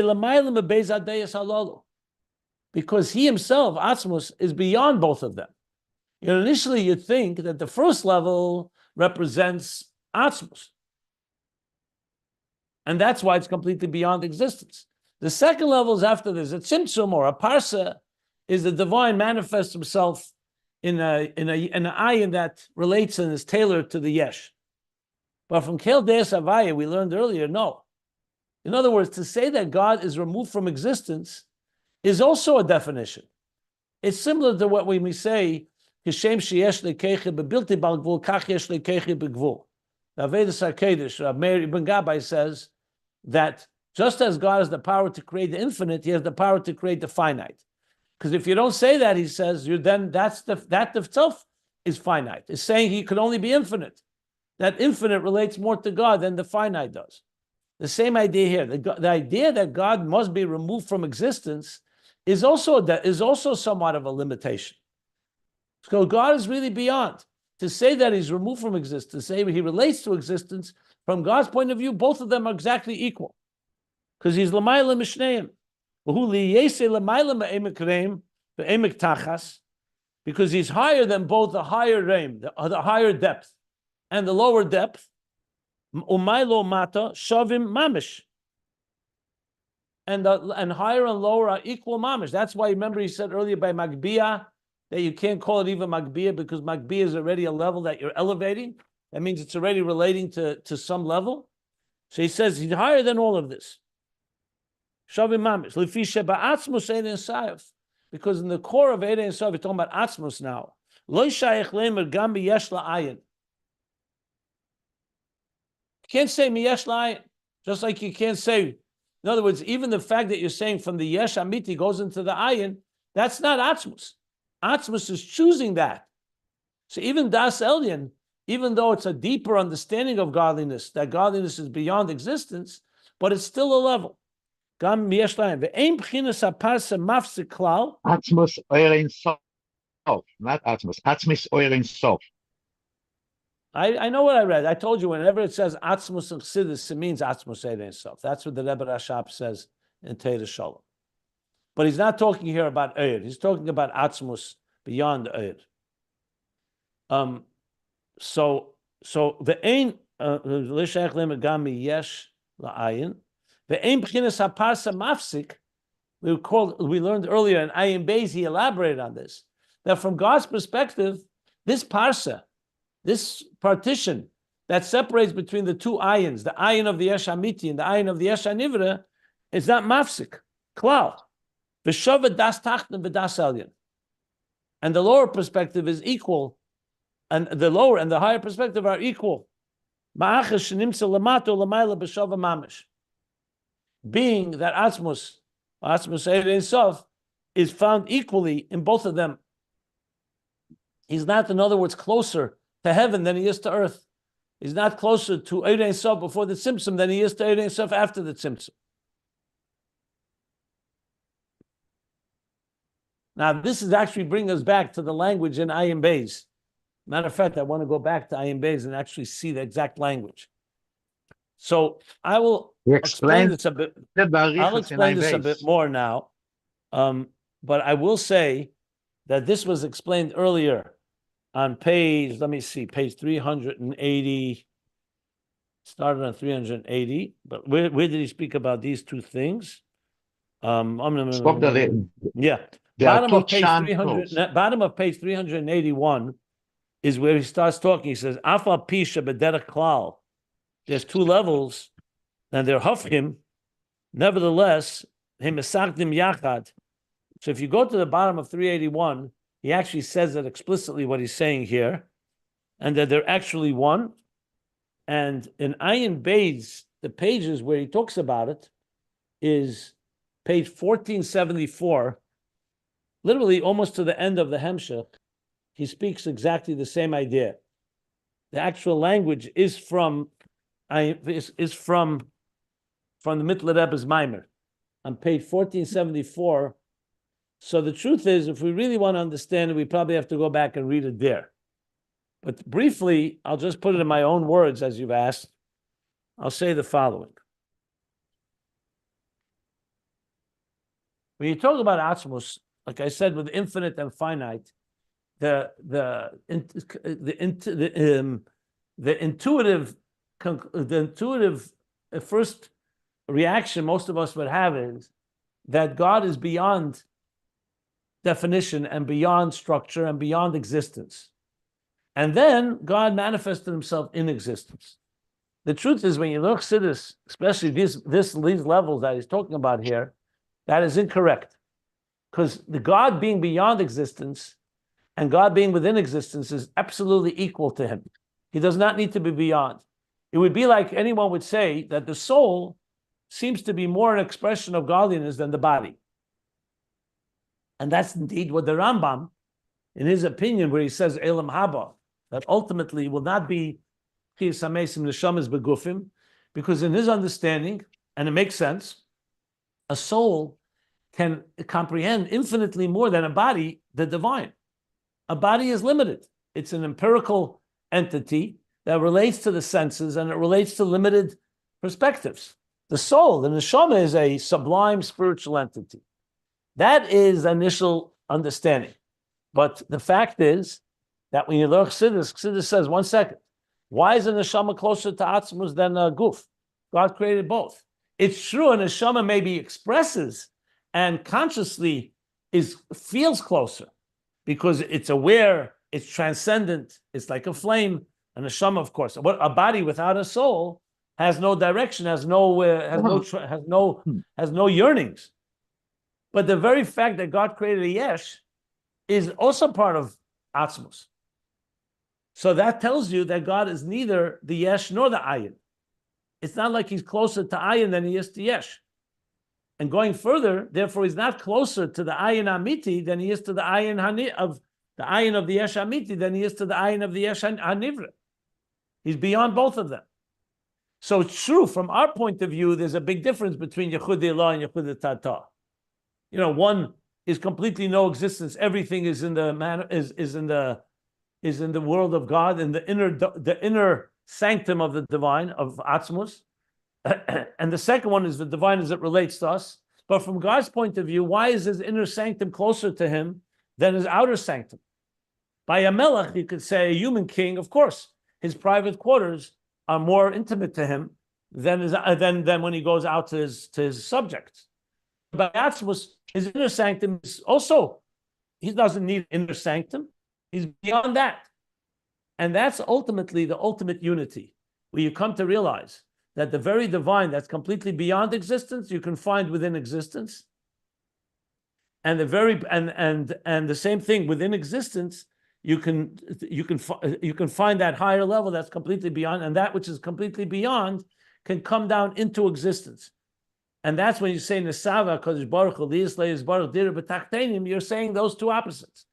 Speaker 1: he himself, Atzmus, is beyond both of them. Initially, you'd think that the first level represents Atzmus. And that's why it's completely beyond existence. The second level is after this. A tzimtzum or a parsa is the divine manifests himself in an ayin that relates and is tailored to the yesh. But from Kel Deus Havaya, we learned earlier, no. In other words, to say that God is removed from existence is also a definition. It's similar to what we say, Kishem sheyesh lekeche bebilti bal gvul, kach yesh lekeche begvul. The Avedis HaKedesh, Rav Meir Ibn Gabbai says that just as God has the power to create the infinite, he has the power to create the finite. Because if you don't say that, he says, that itself is finite. It's saying he could only be infinite. That infinite relates more to God than the finite does. The same idea here. The idea that God must be removed from existence is also somewhat of a limitation. So God is really beyond. To say that he's removed from existence, to say he relates to existence, from God's point of view, both of them are exactly equal. Because he's l'mayla mishneim. Because he's higher than both the higher reim, the higher depth, and the lower depth. Umaylo mata shavim mamish. And higher and lower are equal mamish. That's why, remember, he said earlier by Magbihi that you can't call it even Magbihi because Magbihi is already a level that you're elevating. That means it's already relating to some level. So he says he's higher than all of this. Shavim mamish. Lefi sheba Atzmus ein sayif. Because in the core of Eidei Sof, we're talking about Atzmus now. Lo shayich lemer gam Yesh Ayin. You can't say Yesh Ayin, just like you can't say. In other words, even the fact that you're saying from the Yesh Amiti goes into the Ayin, that's not Atzmus. Atzmus is choosing that. So even Das Elyon, even though it's a deeper understanding of godliness, that godliness is beyond existence, but it's still a level.
Speaker 3: Atzmus Oirin Sof, not Atzmus. Atzmus Oirin Sof.
Speaker 1: I know what I read. I told you whenever it says Atzmus and Chassidus, it means Atzmus Ein Sof. That's what the Rebbe Rashab says in Teira Shalom. But he's not talking here about Eir. He's talking about Atzmus beyond Eir. So the Ein l'shayach lemegam Yesh la'ayin. The Ein b'chinas haparsa mafsik. we learned earlier in Ayin Beis, he elaborated on this, that from God's perspective, this parsa, this partition that separates between the two ayins, the ayin of the Yesh Amiti and the ayin of the Yesh Hanivra, is not mafsik, klal. V'shava Daas Tachton v'Daas Elyon. And the lower perspective is equal, and the lower and the higher perspective are equal. Ma'achas shenimtza lamato lamayla b'shava mamish. Being that Atzmus Ein Sof, is found equally in both of them. He's not, in other words, closer to heaven than he is to earth. He's not closer to Ein Sof before the Tzimtzum than he is to Ein Sof after the Tzimtzum. Now, this is actually bringing us back to the language in Ayin Beis. Matter of fact, I want to go back to Ayin Beis and actually see the exact language. So I will explain this a bit. I'll explain this a bit more now. But I will say that this was explained earlier on page, let me see, page 380. Started on 380. But where did he speak about these two things? Yeah. Bottom of page 381 is where he starts talking. He says, Afal Pisha B'derech Klal. There's two levels, and they're hafhim. Nevertheless, him esagdim yachad. So if you go to the bottom of 381, he actually says that explicitly what he's saying here, and that they're actually one. And in Ayin Beis, the pages where he talks about it is page 1474, literally almost to the end of the Hemshech. He speaks exactly the same idea. The actual language is from the Mittler Rebbe's Maimer on page 1474. So the truth is, if we really want to understand it, we probably have to go back and read it there. But briefly, I'll just put it in my own words, as you've asked. I'll say the following. When you talk about Atzmus, like I said, with infinite and finite, the intuitive first reaction most of us would have is that God is beyond definition and beyond structure and beyond existence. And then God manifested himself in existence. The truth is, when you look at this, especially these levels that he's talking about here, that is incorrect. Because the God being beyond existence and God being within existence is absolutely equal to him. He does not need to be beyond. It would be like anyone would say that the soul seems to be more an expression of godliness than the body. And that's indeed what the Rambam, in his opinion, where he says Elam Haba, that ultimately will not be Chiyas HaMesim Neshamas Begufim, because in his understanding, and it makes sense, a soul can comprehend infinitely more than a body, the divine. A body is limited. It's an empirical entity that relates to the senses and it relates to limited perspectives. The soul, the neshama, is a sublime spiritual entity. That is initial understanding. But the fact is that when you learn Chassidus says, 1 second, why is a neshama closer to Atzmus than a guf? God created both. It's true, a neshama maybe expresses and consciously feels closer because it's aware, it's transcendent, it's like a flame. A neshama, of course, a body without a soul has no direction, has no yearnings. But the very fact that God created a Yesh is also part of Atzmus. So that tells you that God is neither the Yesh nor the Ayin. It's not like he's closer to Ayin than he is to Yesh. And going further, therefore, he's not closer to the Ayin Amiti than he is to the Ayin of the Yesh Amiti than he is to the Ayin of the Yesh Hanivra. He's beyond both of them. So it's true, from our point of view, there's a big difference between Yechuda Tataah and Yechuda Tataah. You know, one is completely no existence. Everything is in the world of God, in the inner sanctum of the divine, of Atzmus. And the second one is the divine as it relates to us. But from God's point of view, why is his inner sanctum closer to him than his outer sanctum? By a melech, you could say a human king, of course, his private quarters are more intimate to him than when he goes out to his subjects. by Atzmus, his inner sanctum is also, he doesn't need inner sanctum. He's beyond that. And that's ultimately the ultimate unity, where you come to realize that the very divine that's completely beyond existence, you can find within existence. And the very and the same thing within existence, you can find that higher level that's completely beyond, and that which is completely beyond can come down into existence. And that's when you say Nesava Kodesh Baruch Hu Liyisleis Baruch Dira B'Tachtenim, you're saying those two opposites.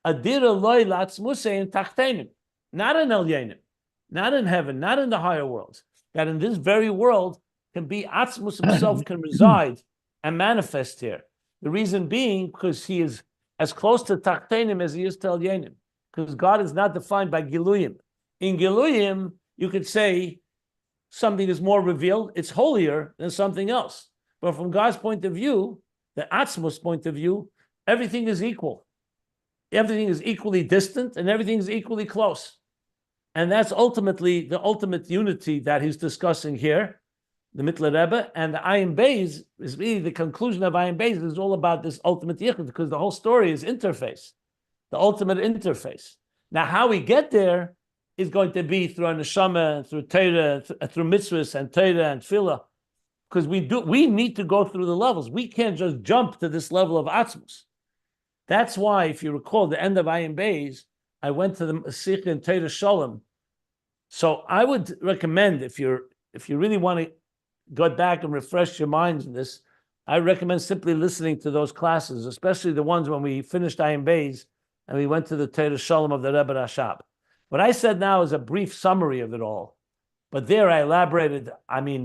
Speaker 1: Adira loy latzmus in Tachtenim, not in Elyenim, not in heaven, not in the higher worlds. That in this very world can be Atzmus himself can reside and manifest here. The reason being because he is as close to Tachtenim as he is to Elyenim. Because God is not defined by Giluyim. In Giluyim, you could say something is more revealed, it's holier than something else. But from God's point of view, the Atzmus point of view, everything is equal. Everything is equally distant and everything is equally close. And that's ultimately the ultimate unity that he's discussing here, the Mittler Rebbe. And the Ayin Beis is really the conclusion of Ayin Beis is all about this ultimate yichud, because the whole story is interface, the ultimate interface. Now, how we get there is going to be through a neshama, through Torah, through mitzvahs and Torah and tefillah, because we need to go through the levels. We can't just jump to this level of Atzmus. That's why, if you recall, the end of Ayin Beis, I went to the Sikh in Torah Shalom. So I would recommend, if you really want to go back and refresh your minds in this, I recommend simply listening to those classes, especially the ones when we finished Ayin Beis and we went to the Torah Shalom of the Rebbe Rashab. What I said now is a brief summary of it all. But there I elaborated,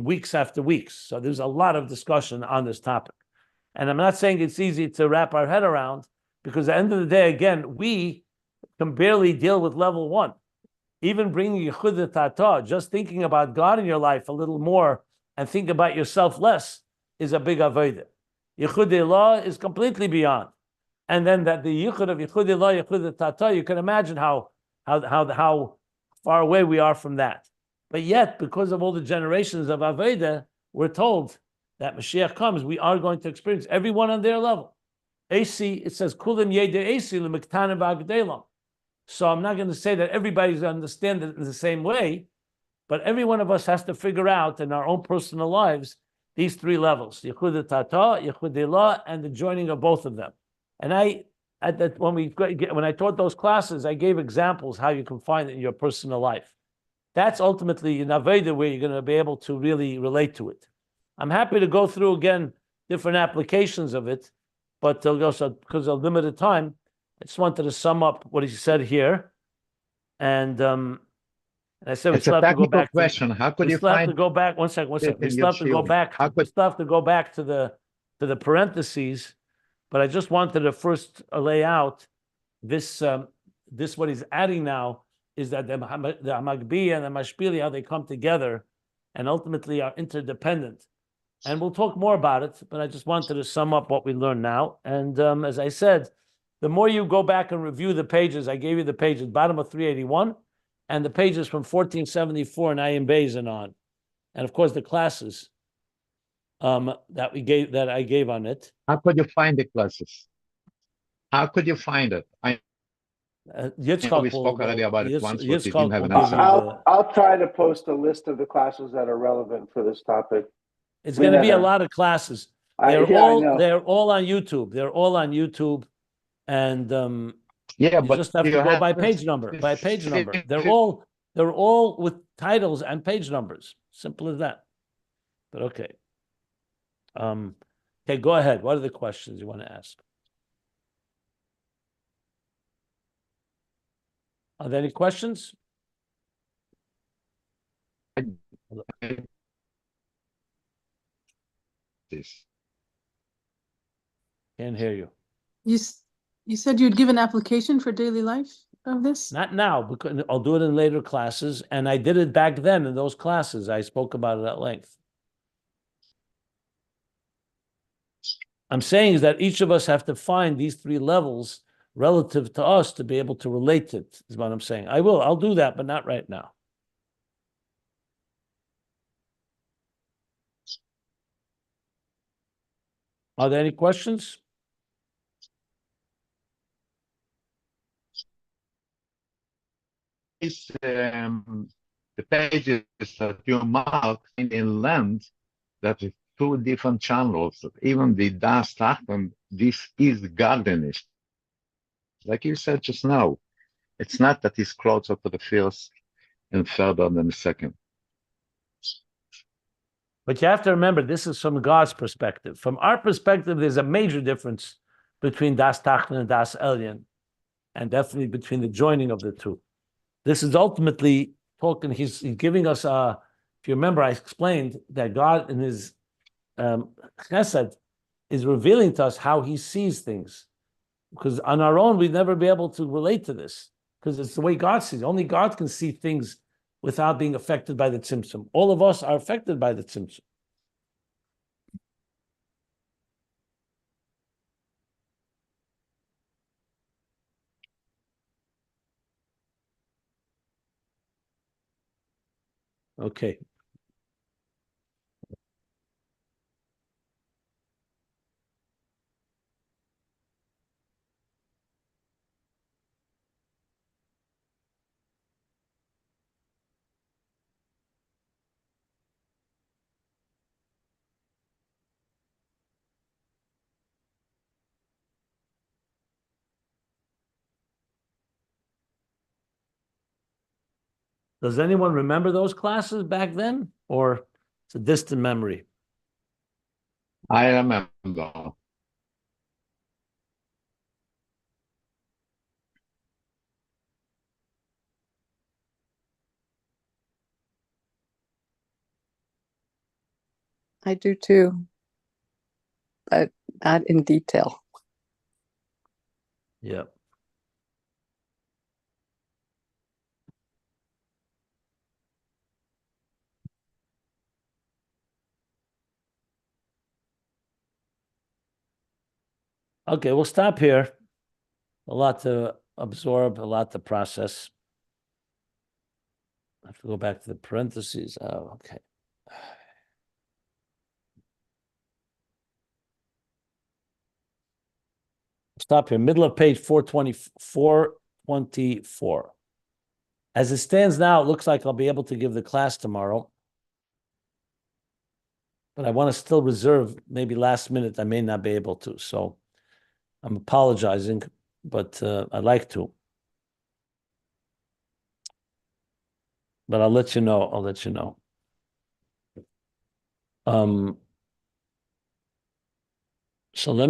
Speaker 1: weeks after weeks. So there's a lot of discussion on this topic. And I'm not saying it's easy to wrap our head around, because at the end of the day, again, we can barely deal with level one. Even bringing Yechuda Tataah, just thinking about God in your life a little more and think about yourself less, is a big avodah. Yechuda Tataah is completely beyond. And then that the Yichud of Yechuda Tataah, Yechuda Tataah, you can imagine how far away we are from that. But yet, because of all the generations of avodah, we're told that Mashiach comes, we are going to experience everyone on their level. AC, it says, Kulim Yede AC Lemiktanim V'Agdelam. So I'm not going to say that everybody's going to understand it in the same way, but every one of us has to figure out in our own personal lives these three levels: Yechuda Tataah, Yechuda Tataah, and the joining of both of them. And when I taught those classes, I gave examples how you can find it in your personal life. That's ultimately an avodah where you're going to be able to really relate to it. I'm happy to go through again different applications of it, but because of limited time, I just wanted to sum up what he said here. And I said we still have to go back.
Speaker 3: Question. How could you
Speaker 1: still have
Speaker 3: find?
Speaker 1: to go back. One second. We still have to go back. We still have to go back to the parentheses. But I just wanted to first lay out this. This what he's adding now is that the Hamagbihi and the Hamashpili, how they come together, and ultimately are interdependent. And we'll talk more about it. But I just wanted to sum up what we learned now. And as I said, the more you go back and review the pages, I gave you the pages, bottom of 381, and the pages from 1474 and Ayin Beis and on. And of course, the classes that I gave on it.
Speaker 3: How could you find the classes? How could you find it? We spoke already about it once, but we didn't have an answer.
Speaker 4: I'll try to post a list of the classes that are relevant for this topic.
Speaker 1: It's going to be a lot of classes. They're all on YouTube. They're all on YouTube. And you just have to go by page number. They're all with titles and page numbers. Simple as that. But okay. Okay, go ahead. What are the questions you want to ask? Are there any questions? Can't hear you.
Speaker 5: You said you'd give an application for daily life of this?
Speaker 1: Not now, because I'll do it in later classes. And I did it back then in those classes. I spoke about it at length. I'm saying is that each of us have to find these three levels relative to us to be able to relate to it, is what I'm saying. I'll do that, but not right now. Are there any questions?
Speaker 3: The pages that you mark in length, that is two different channels. Even the Daas Tachton, this is godliness. Like you said just now, it's not that he's closer to the first and further than the second.
Speaker 1: But you have to remember, this is from God's perspective. From our perspective, there's a major difference between Daas Tachton and Daas Elyon, and definitely between the joining of the two. This is ultimately talking, he's giving us if you remember, I explained that God in his chesed is revealing to us how he sees things. Because on our own, we'd never be able to relate to this, because it's the way God sees. Only God can see things without being affected by the tzimtzum. All of us are affected by the tzimtzum. Okay. Does anyone remember those classes back then, or it's a distant memory?
Speaker 3: I remember.
Speaker 2: I do too, but not in detail.
Speaker 1: Yeah. Okay, we'll stop here. A lot to absorb, a lot to process. I have to go back to the parentheses. Oh, okay. Stop here. Middle of page 424. As it stands now, it looks like I'll be able to give the class tomorrow. But I want to still reserve, maybe last minute, I may not be able to. So I'm apologizing, but I'd like to. But I'll let you know. I'll let you know. So let me